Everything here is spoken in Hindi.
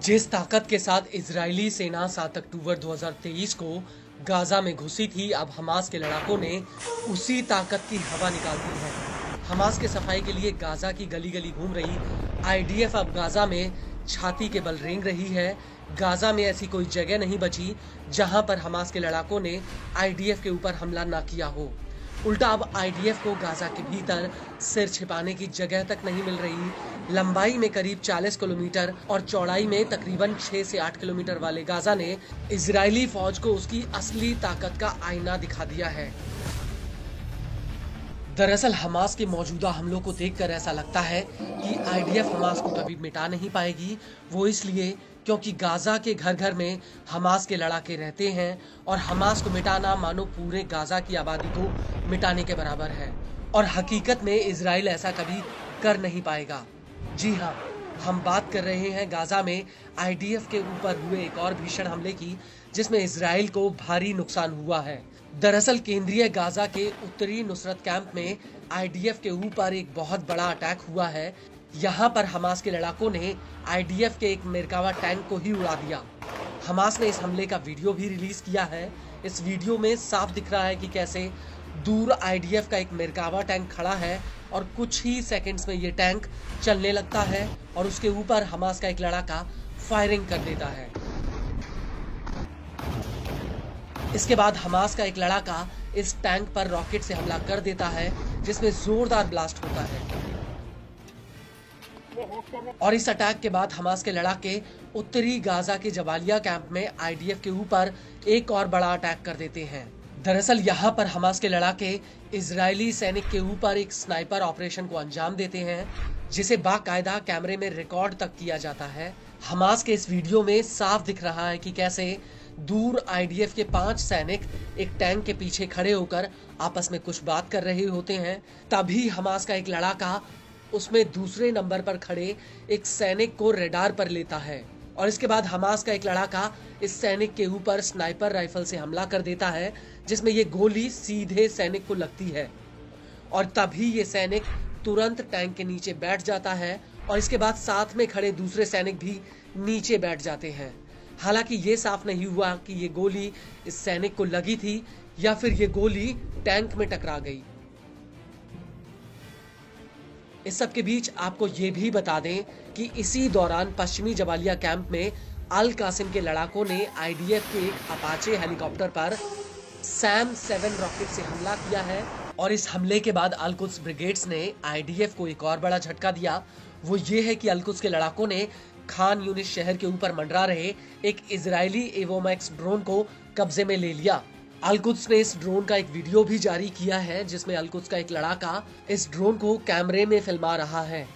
जिस ताकत के साथ इजरायली सेना 7 अक्टूबर 2023 को गाजा में घुसी थी, अब हमास के लड़ाकों ने उसी ताकत की हवा निकाल दी है। हमास के सफाई के लिए गाजा की गली गली घूम रही आईडीएफ अब गाजा में छाती के बल रेंग रही है। गाजा में ऐसी कोई जगह नहीं बची जहां पर हमास के लड़ाकों ने आईडीएफ के ऊपर हमला ना किया हो। उल्टा अब आईडीएफ को गाजा के भीतर सिर छिपाने की जगह तक नहीं मिल रही। लंबाई में करीब 40 किलोमीटर और चौड़ाई में तकरीबन 6 से 8 किलोमीटर वाले गाजा ने इजरायली फौज को उसकी असली ताकत का आईना दिखा दिया है। दरअसल हमास के मौजूदा हमलों को देखकर ऐसा लगता है कि आईडीएफ हमास को कभी मिटा नहीं पाएगी। वो इसलिए क्योंकि गाजा के घर घर में हमास के लड़ाके रहते हैं और हमास को मिटाना मानो पूरे गाजा की आबादी को मिटाने के बराबर है। और हकीकत में इजराइल ऐसा कभी कर नहीं पाएगा। जी हाँ, हम बात कर रहे हैं गाजा में आईडीएफ के ऊपर हुए एक और भीषण हमले की, जिसमें इजराइल को भारी नुकसान हुआ है। दरअसल केंद्रीय गाजा के उत्तरी नुसरत कैंप में आईडीएफ के ऊपर एक बहुत बड़ा अटैक हुआ है। यहाँ पर हमास के लड़ाकों ने आईडीएफ के एक मेरकावा टैंक को ही उड़ा दिया। हमास ने इस हमले का वीडियो भी रिलीज किया है। इस वीडियो में साफ दिख रहा है कि कैसे दूर आईडीएफ का एक मेरकावा टैंक खड़ा है और कुछ ही सेकंड्स में ये टैंक चलने लगता है और उसके ऊपर हमास का एक लड़ाका फायरिंग कर देता है। इसके बाद हमास का एक लड़ाका इस टैंक पर रॉकेट से हमला कर देता है, जिसमें जोरदार ब्लास्ट होता है। और इस अटैक के बाद हमास के लड़ाके उत्तरी गाजा के जबालिया कैंप में आईडीएफ के ऊपर एक और बड़ा अटैक कर देते हैं। दरअसल यहाँ पर हमास के लड़ाके इजरायली सैनिक के ऊपर एक स्नाइपर ऑपरेशन को अंजाम देते हैं, जिसे बाकायदा कैमरे में रिकॉर्ड तक किया जाता है। हमास के इस वीडियो में साफ दिख रहा है कि कैसे दूर आईडीएफ के 5 सैनिक एक टैंक के पीछे खड़े होकर आपस में कुछ बात कर रहे होते हैं। तभी हमास का एक लड़ाका उसमें दूसरे नंबर पर खड़े एक सैनिक को रेडार पर लेता है और इसके बाद हमास का एक लड़ाका इस सैनिक के ऊपर स्नाइपर राइफल से हमला कर देता है, जिसमें ये गोली सीधे सैनिक को लगती है और तभी ये सैनिक तुरंत टैंक के नीचे बैठ जाता है और इसके बाद साथ में खड़े दूसरे सैनिक भी नीचे बैठ जाते हैं। हालांकि ये साफ नहीं हुआ कि ये गोली इस सैनिक को लगी थी या फिर ये गोली टैंक में टकरा गई। इस सब के बीच आपको ये भी बता दें कि इसी दौरान पश्चिमी जबालिया कैंप में अल कासिम के लड़ाकों ने आईडीएफ के एक अपाचे हेलीकॉप्टर पर सैम 7 रॉकेट से हमला किया है। और इस हमले के बाद अल कुद्स ब्रिगेड्स ने आईडीएफ को एक और बड़ा झटका दिया। वो ये है कि अल कुद्स के लड़ाकों ने खान यूनिस शहर के ऊपर मंडरा रहे एक इजरायली एवोमैक्स ड्रोन को कब्जे में ले लिया। अल कुद्स ने इस ड्रोन का एक वीडियो भी जारी किया है, जिसमें अल कुद्स का एक लड़ाका इस ड्रोन को कैमरे में फिल्मा रहा है।